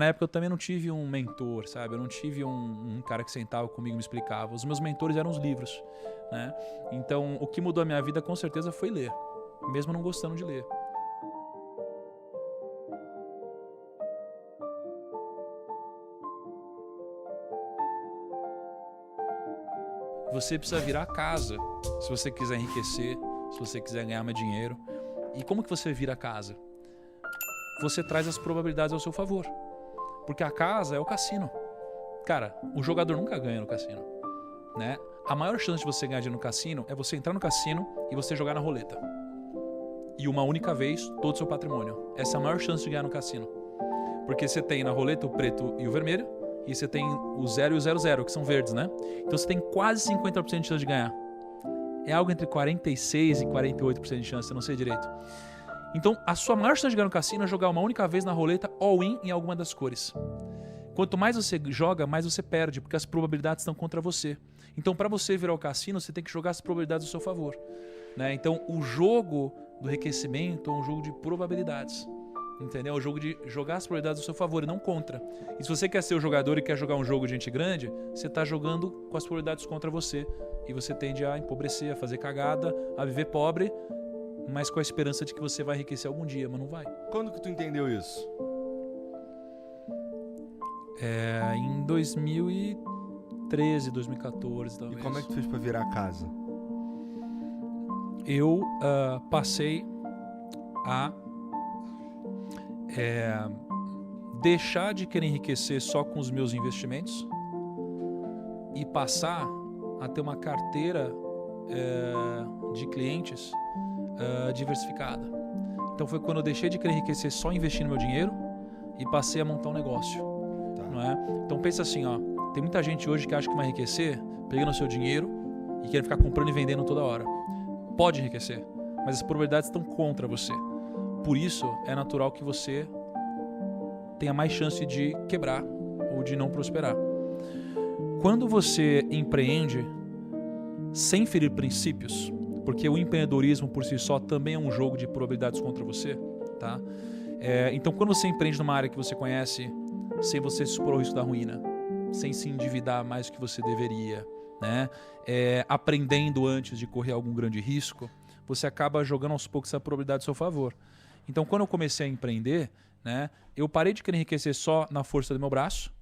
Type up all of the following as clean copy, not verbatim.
Na época eu também não tive um mentor, sabe? Eu não tive um cara que sentava comigo e me explicava. Os meus mentores eram os livros, né? Então, o que mudou a minha vida com certeza foi ler, mesmo não gostando de ler. Você precisa virar a casa se você quiser enriquecer, se você quiser ganhar mais dinheiro. E como que você vira a casa? Você traz as probabilidades ao seu favor. Porque a casa é o cassino. Cara, o jogador nunca ganha no cassino, né? A maior chance de você ganhar dinheiro no cassino é você entrar no cassino e você jogar na roleta. E uma única vez, todo o seu patrimônio. Essa é a maior chance de ganhar no cassino. Porque você tem na roleta o preto e o vermelho, e você tem o 0 e o 00, que são verdes, né? Então você tem quase 50% de chance de ganhar. É algo entre 46% e 48% de chance, eu não sei direito. Então, a sua maior chance de ganhar no cassino é jogar uma única vez na roleta all-in em alguma das cores. Quanto mais você joga, mais você perde, porque as probabilidades estão contra você. Então, para você virar o cassino, você tem que jogar as probabilidades ao seu favor, né? Então, o jogo do enriquecimento é um jogo de probabilidades. Entendeu? É o jogo de jogar as probabilidades ao seu favor e não contra. E se você quer ser o jogador e quer jogar um jogo de gente grande, você está jogando com as probabilidades contra você. E você tende a empobrecer, a fazer cagada, a viver pobre, mas com a esperança de que você vai enriquecer algum dia, mas não vai. Quando que tu entendeu isso? Em 2013, 2014, talvez. E como é que tu fez pra virar a casa? Eu passei a deixar de querer enriquecer só com os meus investimentos e passar a ter uma carteira de clientes diversificada. Então foi quando eu deixei de querer enriquecer só investindo meu dinheiro e passei a montar um negócio. Tá. Não é? Então pensa assim, ó, tem muita gente hoje que acha que vai enriquecer pegando o seu dinheiro e quer ficar comprando e vendendo toda hora. Pode enriquecer, mas as probabilidades estão contra você. Por isso é natural que você tenha mais chance de quebrar ou de não prosperar. Quando você empreende sem ferir princípios, porque o empreendedorismo por si só também é um jogo de probabilidades contra você, tá? Então quando você empreende numa área que você conhece, sem você se expor ao risco da ruína, sem se endividar mais do que você deveria, né? Aprendendo antes de correr algum grande risco, você acaba jogando aos poucos essa probabilidade a seu favor. Então quando eu comecei a empreender, né, eu parei de querer enriquecer só na força do meu braço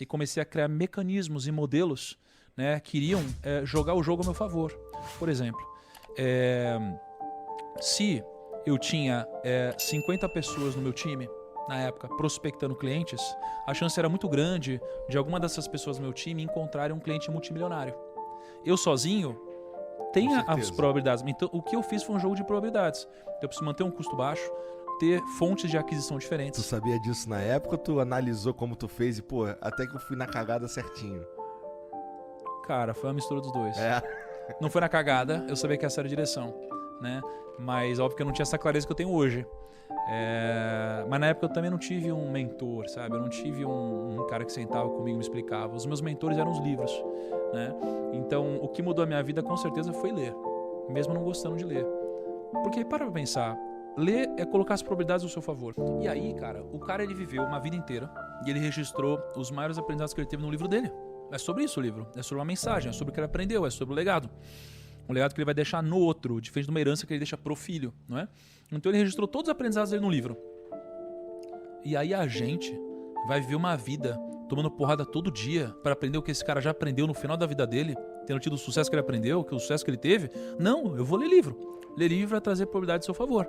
e comecei a criar mecanismos e modelos, né, que iriam jogar o jogo a meu favor. Por exemplo, se eu tinha 50 pessoas no meu time, na época, prospectando clientes, a chance era muito grande de alguma dessas pessoas do meu time encontrarem um cliente multimilionário. Eu sozinho tenho as probabilidades. Então, o que eu fiz foi um jogo de probabilidades. Eu preciso manter um custo baixo, ter fontes de aquisição diferentes. Tu sabia disso na época ou tu analisou como tu fez e, pô, até que eu fui na cagada certinho? Cara, foi uma mistura dos dois. Não foi na cagada, eu sabia que essa era a direção, né? Mas óbvio que eu não tinha essa clareza que eu tenho hoje. Mas na época eu também não tive um mentor, sabe? Eu não tive um cara que sentava comigo e me explicava. Os meus mentores eram os livros, né? Então, o que mudou a minha vida com certeza foi ler, mesmo não gostando de ler. Porque, para pra pensar, ler é colocar as probabilidades ao seu favor. E aí, cara, o cara ele viveu uma vida inteira e ele registrou os maiores aprendizados que ele teve no livro dele. É sobre isso o livro, é sobre uma mensagem, é sobre o que ele aprendeu, é sobre o legado. Um legado que ele vai deixar no outro, diferente de uma herança que ele deixa pro filho, não é? Então ele registrou todos os aprendizados dele no livro. E aí a gente vai viver uma vida tomando porrada todo dia para aprender o que esse cara já aprendeu no final da vida dele, tendo tido o sucesso que ele aprendeu, o sucesso que ele teve. Não, eu vou ler livro. Ler livro é trazer probabilidade a seu favor.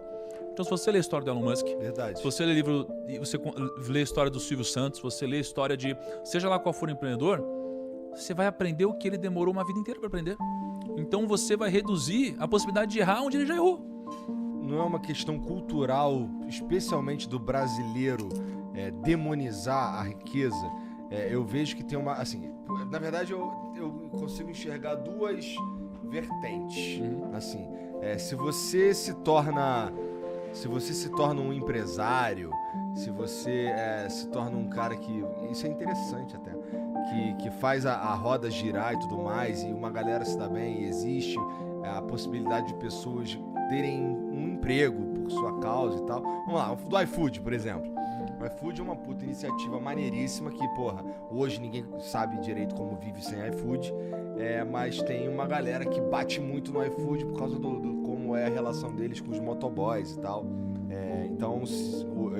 Então se você lê a história do Elon Musk, verdade. Se você lê livro, você lê a história do Silvio Santos, você lê a história de, seja lá qual for o empreendedor, você vai aprender o que ele demorou uma vida inteira para aprender. Então você vai reduzir a possibilidade de errar onde ele já errou. Não é uma questão cultural, especialmente do brasileiro, demonizar a riqueza? Eu vejo que tem uma... Assim, na verdade, eu consigo enxergar duas vertentes. Assim, se você se torna um empresário, se você se torna um cara que... Isso é interessante até. Que faz a roda girar e tudo mais, e uma galera se dá bem, e existe a possibilidade de pessoas terem um emprego por sua causa e tal. Vamos lá, do iFood, por exemplo. O iFood é uma puta iniciativa maneiríssima que, porra, hoje ninguém sabe direito como vive sem iFood, mas tem uma galera que bate muito no iFood por causa do como é a relação deles com os motoboys e tal. Então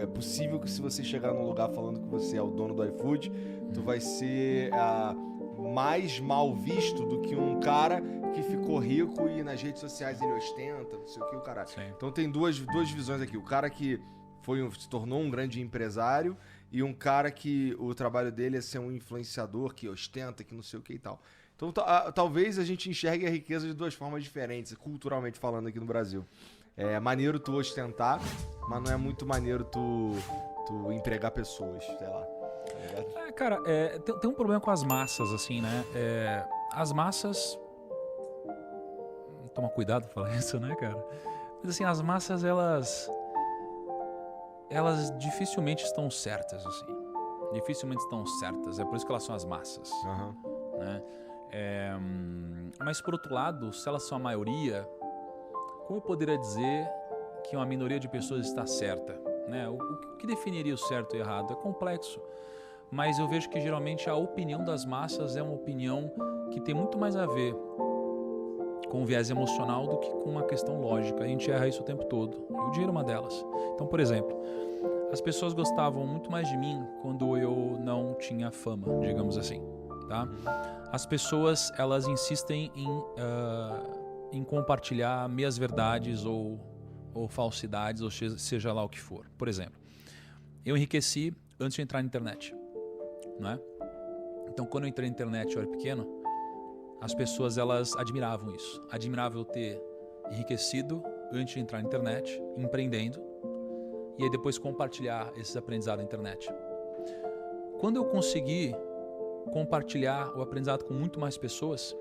é possível que se você chegar num lugar falando que você é o dono do iFood, tu vai ser mais mal visto do que um cara que ficou rico e nas redes sociais ele ostenta, não sei o que, o caralho. Sim. Então tem duas visões aqui. O cara que se tornou um grande empresário e um cara que o trabalho dele é ser um influenciador que ostenta, que não sei o que e tal. Então talvez a gente enxergue a riqueza de duas formas diferentes, culturalmente falando aqui no Brasil. É maneiro tu ostentar, mas não é muito maneiro tu empregar pessoas, sei lá. Tá ligado? Cara, tem um problema com as massas, assim, né? As massas... Toma cuidado pra falar isso, né, cara? Mas assim, as massas, elas dificilmente estão certas, assim. Dificilmente estão certas. É por isso que elas são as massas. Uhum. Né? Mas, por outro lado, se elas são a maioria, como eu poderia dizer que uma minoria de pessoas está certa? Né? O que definiria o certo e o errado? É complexo. Mas eu vejo que, geralmente, a opinião das massas é uma opinião que tem muito mais a ver com um viés emocional do que com uma questão lógica. A gente erra isso o tempo todo. E o dinheiro é uma delas. Então, por exemplo, as pessoas gostavam muito mais de mim quando eu não tinha fama, digamos assim. Tá? As pessoas, elas insistem em compartilhar meias verdades ou falsidades, ou seja lá o que for. Por exemplo, eu enriqueci antes de entrar na internet. Não é? Então, quando eu entrei na internet, eu era pequeno, as pessoas, elas admiravam isso. Admiravam eu ter enriquecido antes de entrar na internet, empreendendo, e aí depois compartilhar esses aprendizados na internet. Quando eu consegui compartilhar o aprendizado com muito mais pessoas,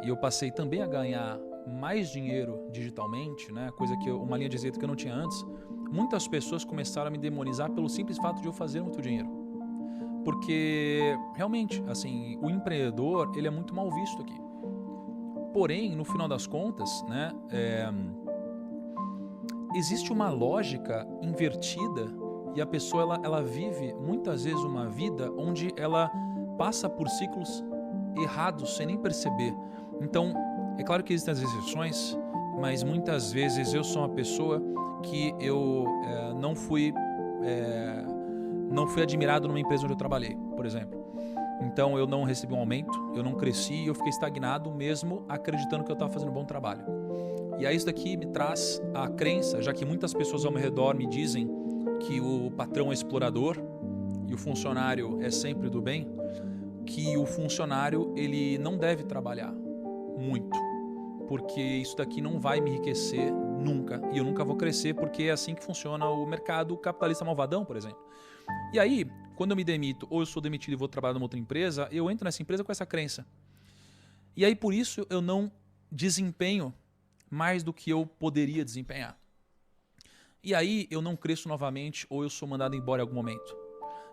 e eu passei também a ganhar mais dinheiro digitalmente, né? Uma linha de receita que eu não tinha antes, muitas pessoas começaram a me demonizar pelo simples fato de eu fazer muito dinheiro. Porque, realmente, assim, o empreendedor, ele é muito mal visto aqui. Porém, no final das contas, né, existe uma lógica invertida e a pessoa, ela vive, muitas vezes, uma vida onde ela passa por ciclos errados sem nem perceber. Então, é claro que existem as exceções, mas muitas vezes eu sou uma pessoa que eu não fui admirado numa empresa onde eu trabalhei, por exemplo. Então eu não recebi um aumento, eu não cresci e eu fiquei estagnado mesmo acreditando que eu estava fazendo um bom trabalho. E aí isso daqui me traz a crença, já que muitas pessoas ao meu redor me dizem que o patrão é explorador e o funcionário é sempre do bem, que o funcionário, ele não deve trabalhar muito, porque isso daqui não vai me enriquecer nunca, e eu nunca vou crescer, porque é assim que funciona o mercado capitalista malvadão, por exemplo. E aí, quando eu me demito, ou eu sou demitido e vou trabalhar numa outra empresa, eu entro nessa empresa com essa crença. E aí, por isso, eu não desempenho mais do que eu poderia desempenhar. E aí, eu não cresço novamente, ou eu sou mandado embora em algum momento.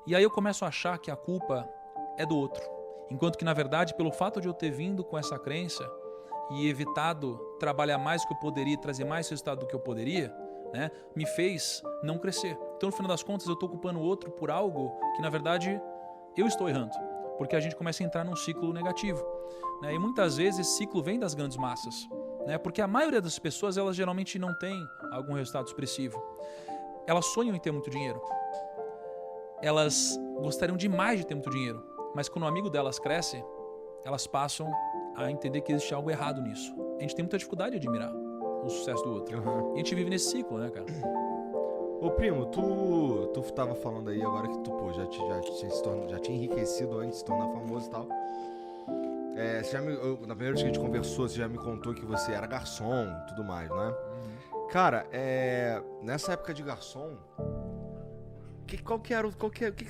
E aí eu começo a achar que a culpa é do outro. Enquanto que, na verdade, pelo fato de eu ter vindo com essa crença e evitado trabalhar mais do que eu poderia, trazer mais resultado do que eu poderia, né, me fez não crescer. Então, no final das contas, eu estou culpando o outro por algo que, na verdade, eu estou errando. Porque a gente começa a entrar num ciclo negativo. Né? E muitas vezes esse ciclo vem das grandes massas. Né? Porque a maioria das pessoas, elas geralmente não têm algum resultado expressivo. Elas sonham em ter muito dinheiro. Elas gostariam demais de ter muito dinheiro. Mas quando um amigo delas cresce, elas passam a entender que existe algo errado nisso. A gente tem muita dificuldade de admirar o sucesso do outro. Uhum. E a gente vive nesse ciclo, né, cara? Ô primo, tu tava falando aí agora que tu, pô, já tinha enriquecido antes de se tornar famoso e tal. Na primeira vez que a gente conversou, você já me contou que você era garçom e tudo mais, né? Uhum. Cara, nessa época de garçom, o que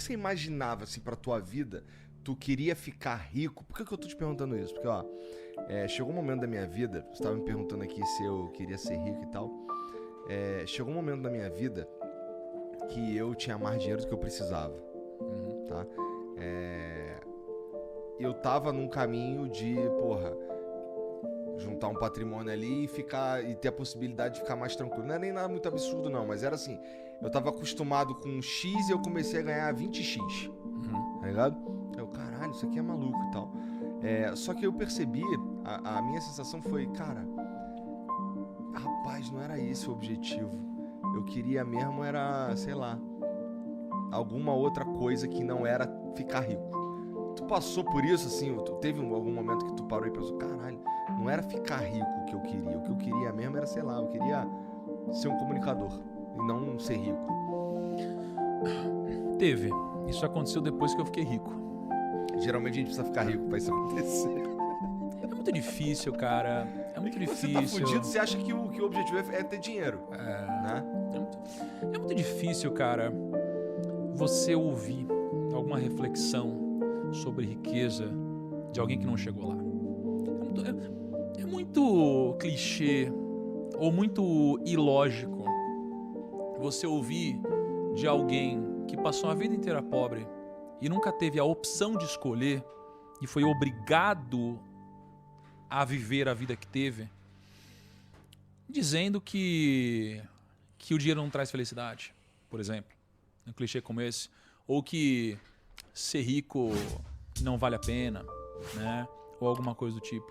você imaginava assim pra tua vida? Tu queria ficar rico? Por que eu tô te perguntando isso? Porque, ó, chegou um momento da minha vida, você tava me perguntando aqui se eu queria ser rico e tal. Chegou um momento da minha vida que eu tinha mais dinheiro do que eu precisava, tá? Eu tava num caminho de, porra, juntar um patrimônio ali e ter a possibilidade de ficar mais tranquilo. Não é nem nada muito absurdo, não, mas era assim, eu tava acostumado com X e eu comecei a ganhar 20X, tá ligado? Eu, caralho, isso aqui é maluco e tal. Só que eu percebi, a minha sensação foi, cara, rapaz, não era esse o objetivo. Eu queria mesmo era, sei lá, alguma outra coisa que não era ficar rico. Tu passou por isso, assim, teve algum momento que tu parou e pensou, caralho, não era ficar rico que eu queria, o que eu queria mesmo era, sei lá, eu queria ser um comunicador e não ser rico. Teve. Isso aconteceu depois que eu fiquei rico. Geralmente a gente precisa ficar rico pra isso acontecer. É muito difícil, cara. É muito difícil. Você tá fudido, você acha que o objetivo é ter dinheiro, né? É muito difícil, cara, você ouvir alguma reflexão sobre riqueza de alguém que não chegou lá. É muito clichê ou muito ilógico você ouvir de alguém que passou a vida inteira pobre e nunca teve a opção de escolher e foi obrigado a viver a vida que teve, dizendo que o dinheiro não traz felicidade, por exemplo. Um clichê como esse. Ou que ser rico não vale a pena, né? Ou alguma coisa do tipo.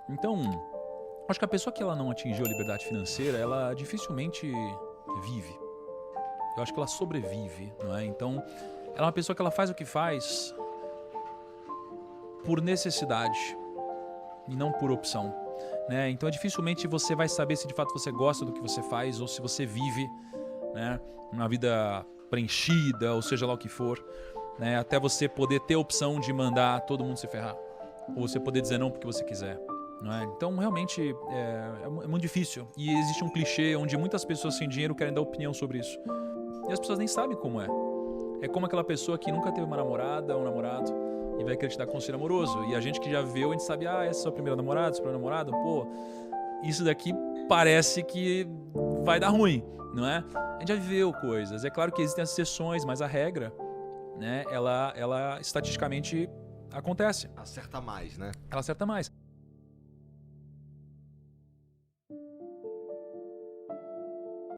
Então, acho que a pessoa que ela não atingiu a liberdade financeira, ela dificilmente vive. Eu acho que ela sobrevive, não é? Então, ela é uma pessoa que ela faz o que faz por necessidade e não por opção, né? Então, dificilmente você vai saber se de fato você gosta do que você faz ou se você vive, né, uma vida preenchida, ou seja lá o que for, né, até você poder ter a opção de mandar todo mundo se ferrar, ou você poder dizer não porque você quiser, não é? Então, realmente, é muito difícil. E existe um clichê onde muitas pessoas sem dinheiro querem dar opinião sobre isso. E as pessoas nem sabem como é. É como aquela pessoa que nunca teve uma namorada ou um namorado e vai querer te dar conselho amoroso. E a gente que já viu, a gente sabe, essa é a sua primeira namorada, seu primeiro namorado, pô, isso daqui parece que vai dar ruim, não é? A gente já viveu coisas. É claro que existem as exceções, mas a regra, né, ela estatisticamente acontece. Acerta mais, né? Ela acerta mais.